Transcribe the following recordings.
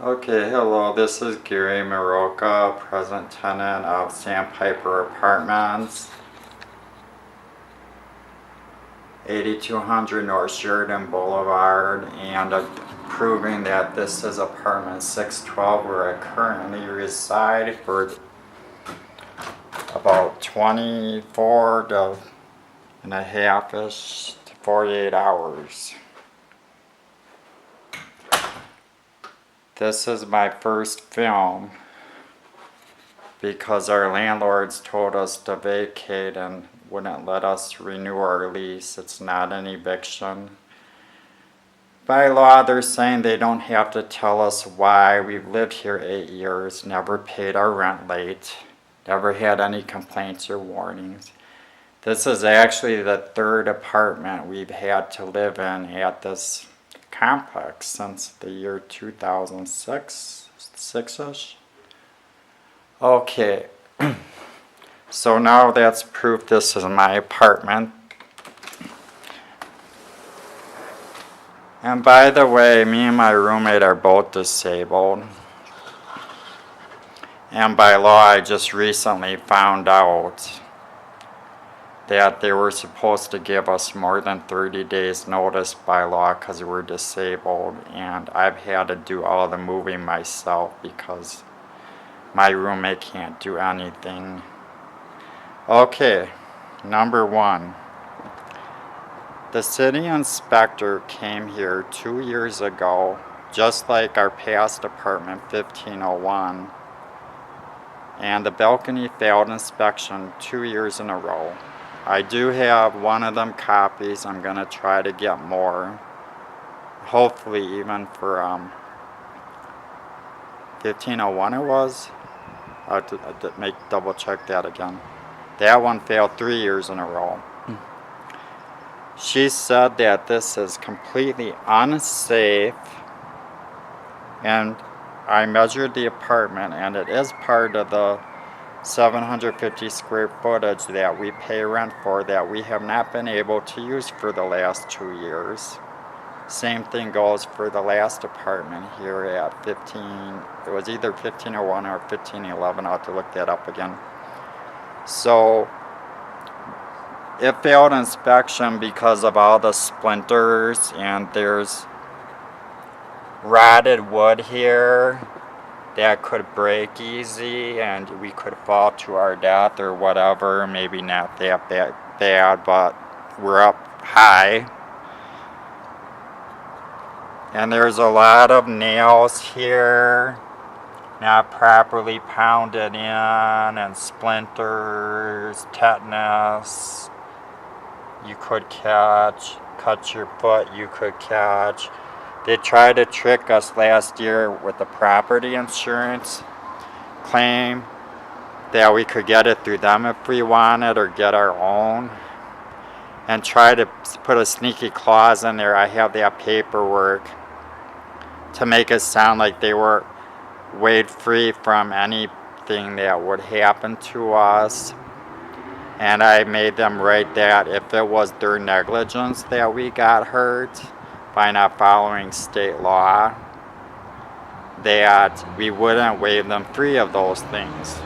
Okay, hello, this is Gary Maroka, present tenant of Sandpiper Apartments, 8200 North Sheridan Boulevard, and proving that this is apartment 612 where I currently reside for about 24 and a half-ish to 48 hours. This is my first film because our landlords told us to vacate and wouldn't let us renew our lease. It's not an eviction. By law, they're saying they don't have to tell us why. We've lived here 8 years, never paid our rent late, never had any complaints or warnings. This is actually the third apartment we've had to live in at this complex since the year 2006, 6-ish. Okay, so now that's proof this is my apartment. And by the way, me and my roommate are both disabled. And by law, I just recently found out that they were supposed to give us more than 30 days notice by law because we're disabled, and I've had to do all the moving myself because my roommate can't do anything. Okay, number one. The city inspector came here 2 years ago, just like our past apartment 1501, and the balcony failed inspection 2 years in a row. I do have one of them copies. I'm going to try to get more. Hopefully even for 1501 it was. I have to double check that again. That one failed 3 years in a row. She said that this is completely unsafe, and I measured the apartment and it is part of the 750 square footage that we pay rent for that we have not been able to use for the last 2 years. Same thing goes for the last apartment here at it was either 1501 or 1511, I'll have to look that up again. So it failed inspection because of all the splinters, and there's rotted wood here that could break easy and we could fall to our death or whatever. Maybe not that bad, but we're up high. And there's a lot of nails here not properly pounded in, and splinters, tetanus you could catch, cut your foot you could catch. They tried to trick us last year with the property insurance claim that we could get it through them if we wanted or get our own, and try to put a sneaky clause in there. I have that paperwork to make it sound like they were waived free from anything that would happen to us. And I made them write that if it was their negligence that we got hurt by not following state law, that we wouldn't waive them free of those things.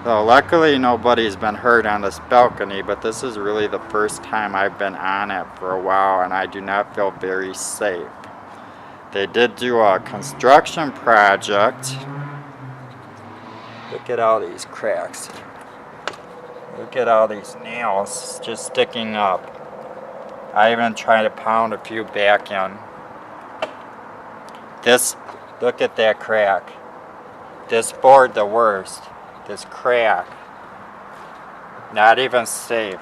So luckily nobody's been hurt on this balcony, but this is really the first time I've been on it for a while, and I do not feel very safe. They did do a construction project. Look at all these cracks. Look at all these nails just sticking up. I even tried to pound a few back in. Look at that crack. This board, the worst. This crack. Not even safe.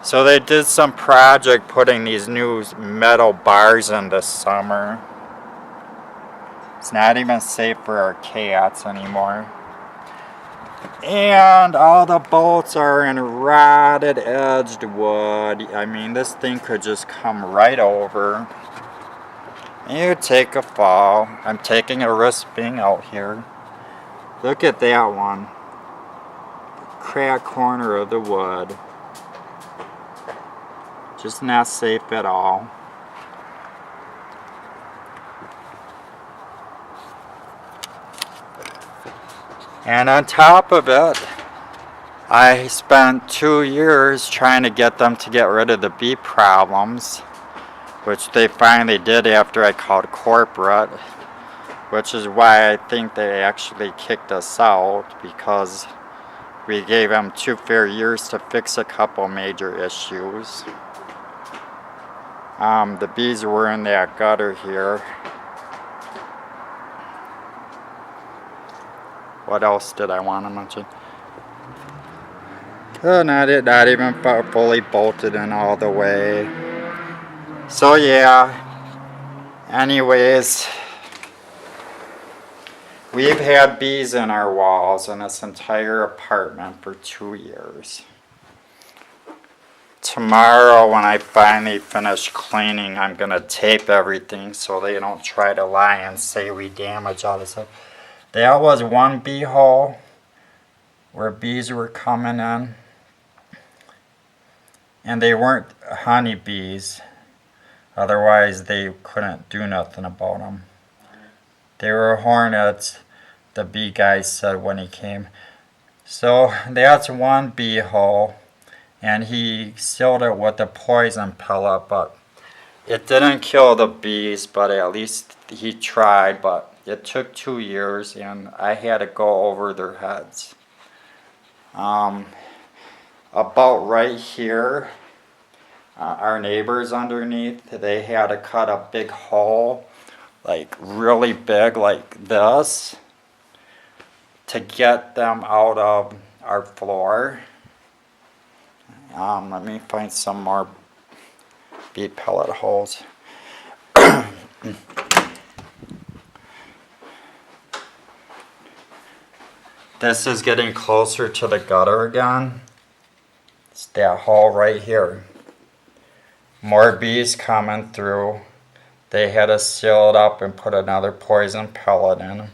So they did some project putting these new metal bars in this summer. It's not even safe for our cats anymore. And all the bolts are in rotted edged wood. I mean, this thing could just come right over. You take a fall. I'm taking a risk being out here. Look at that one. Crack corner of the wood. Just not safe at all. And on top of it, I spent 2 years trying to get them to get rid of the bee problems, which they finally did after I called corporate, which is why I think they actually kicked us out, because we gave them 2 fair years to fix a couple major issues. The bees were in that gutter here. What else did I want to mention? Not even fully bolted in all the way. So yeah, anyways, we've had bees in our walls in this entire apartment for 2 years. Tomorrow, when I finally finish cleaning, I'm going to tape everything so they don't try to lie and say we damaged all this stuff. That was one bee hole where bees were coming in. And they weren't honeybees. Otherwise, they couldn't do nothing about them. They were hornets, the bee guy said when he came. So that's one bee hole. And he sealed it with a poison pellet, but it didn't kill the bees, but at least he tried. But it took 2 years, and I had to go over their heads. About right here, our neighbors underneath, they had to cut a big hole, like really big, like this, to get them out of our floor. Let me find some more bee pellet holes. This is getting closer to the gutter again. It's that hole right here. More bees coming through. They had to seal it up and put another poison pellet in.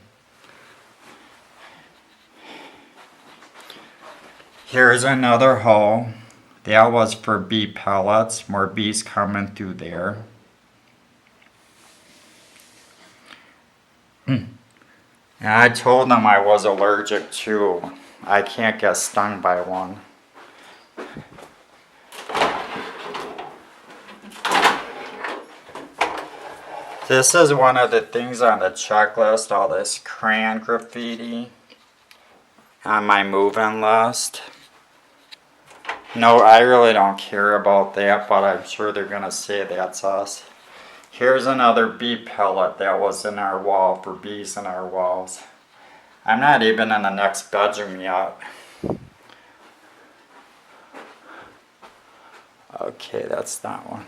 Here's another hole. That was for bee pellets. More bees coming through there. And I told them I was allergic too. I can't get stung by one. This is one of the things on the checklist, all this crayon graffiti on my move-in list. No, I really don't care about that, but I'm sure they're going to say that's us. Here's another bee pellet that was in our wall for bees in our walls. I'm not even in the next bedroom yet. Okay, that's that one.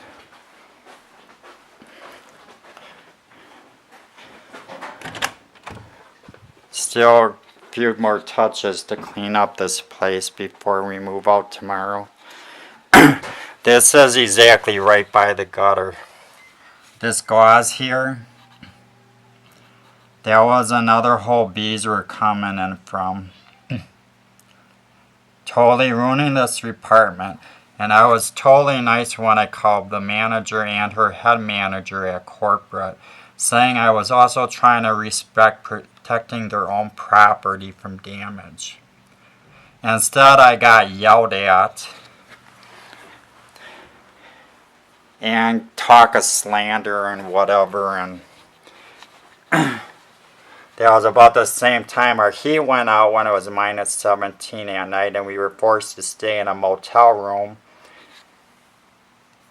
Still a few more touches to clean up this place before we move out tomorrow. This is exactly right by the gutter. This gauze here, that was another hole bees were coming in from. Totally ruining this apartment. And I was totally nice when I called the manager and her head manager at corporate, saying I was also trying to respect protecting their own property from damage. Instead, I got yelled at and talk of slander and whatever, and that was about the same time our heat went out when it was minus 17 at night, and we were forced to stay in a motel room.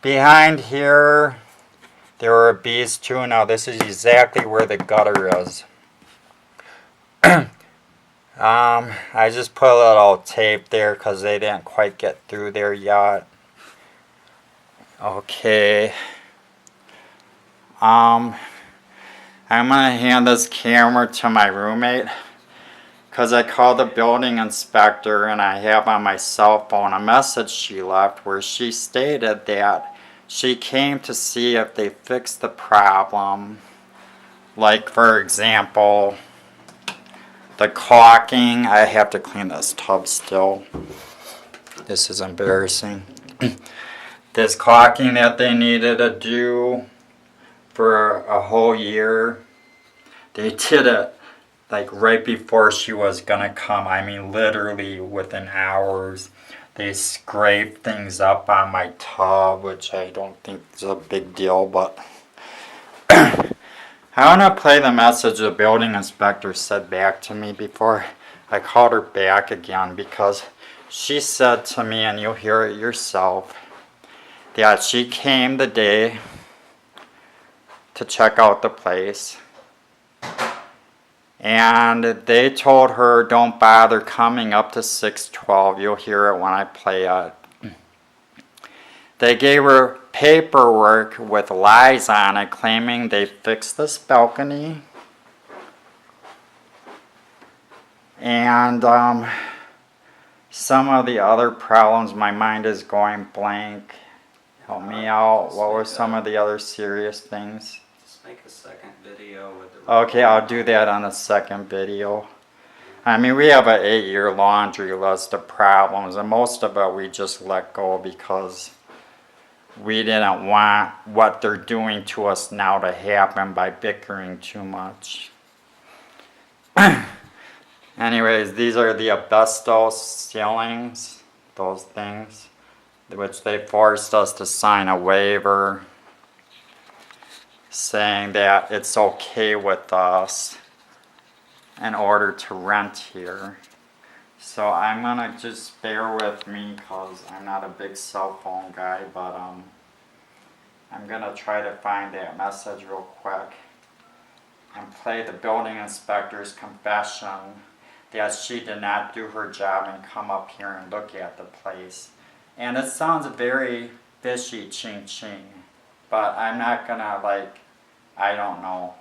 Behind here, there were bees too. Now this is exactly where the gutter is. I just put a little tape there because they didn't quite get through there yet. Okay. I'm going to hand this camera to my roommate because I called the building inspector and I have on my cell phone a message she left where she stated that she came to see if they fixed the problem. Like, for example, the caulking. I have to clean this tub still. This is embarrassing. This caulking that they needed to do for a whole year, they did it like right before she was gonna come, I mean literally within hours, they scraped things up on my tub, which I don't think is a big deal, but I want to play the message the building inspector said back to me before I called her back again, because she said to me, and you'll hear it yourself, that she came the day to check out the place, and they told her don't bother coming up to 612. You'll hear it when I play it. They gave her paperwork with lies on it claiming they fixed this balcony, and some of the other problems. My mind is going blank. Help me out. What were some of the other serious things? Just make a second video with the... Okay, I'll do that on the second video. I mean, we have an 8-year laundry list of problems, and most of it we just let go because we didn't want what they're doing to us now to happen by bickering too much. Anyways, these are the asbestos ceilings, those things, which they forced us to sign a waiver saying that it's okay with us in order to rent here. So I'm gonna just bear with me because I'm not a big cell phone guy, but I'm gonna try to find that message real quick and play the building inspector's confession that she did not do her job and come up here and look at the place. And it sounds very fishy, ching ching, but I'm not gonna I don't know.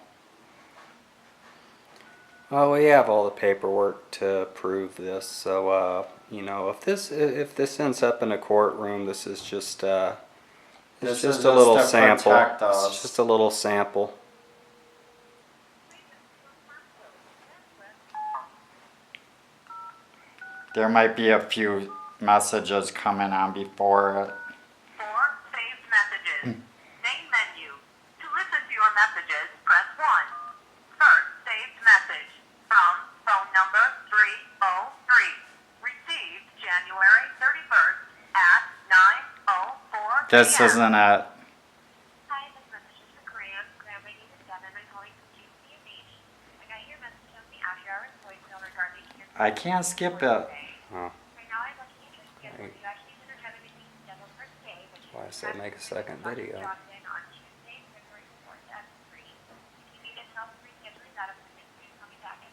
Well, we have all the paperwork to prove this, so you know, if this ends up in a courtroom, this is just it's just a little sample. It's just a little sample. There might be a few messages coming on before it. 4 saved messages. Main menu. To listen to your messages, press 1. First saved message from phone number 303. Received January 31st at 9:04 p.m. This isn't it. Hi, this message is for Graham. Graham, my name is Devin. I'm calling from QCMH. I got your message on the after hours voicemail regarding your... I can't skip it. Oh. Right now I'm looking at your schedule. You actually should have everything scheduled for today, but you Why I say make a second video. dropped in on Tuesday, February 4th at 3. If you need any help rescheduling that appointment, please call me back at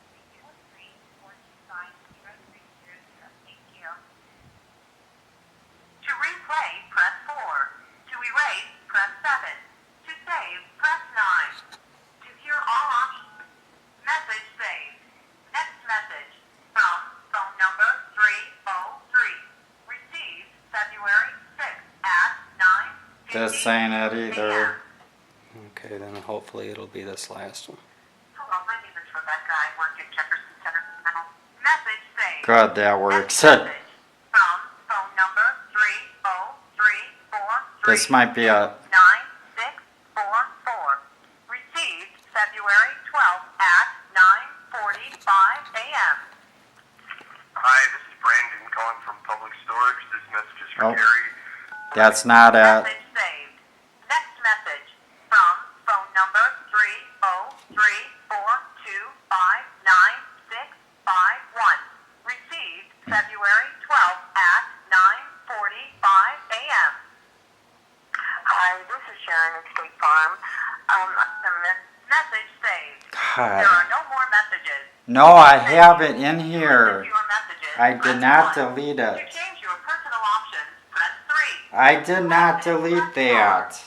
303-425-0300. Thank you. To replay, press 4. To erase, press 7. To save, press 9. To hear all options, message saved. Next message from phone number 303. Received February 6th at 9:50 This ain't it either. Okay, then hopefully it'll be this last one. Hello, my name is Rebecca. I work at Jefferson Center. Message saved. Good, that works. Next message from phone number 30343. This might be a... 9644. Received February 12th at 9:45 a.m. Hi, this is Brandon calling from Public Storage. This message is for Oh. Gary. That's not it. Message saved. Next message from phone number 303-425-9651. Received February 12th at 9:45 a.m. Hi, this is Sharon at State Farm. Message saved. There God. are no more messages. No, I have it in here. Your messages, I press did not 1. delete To it. change your personal options, press 3. I did not delete that.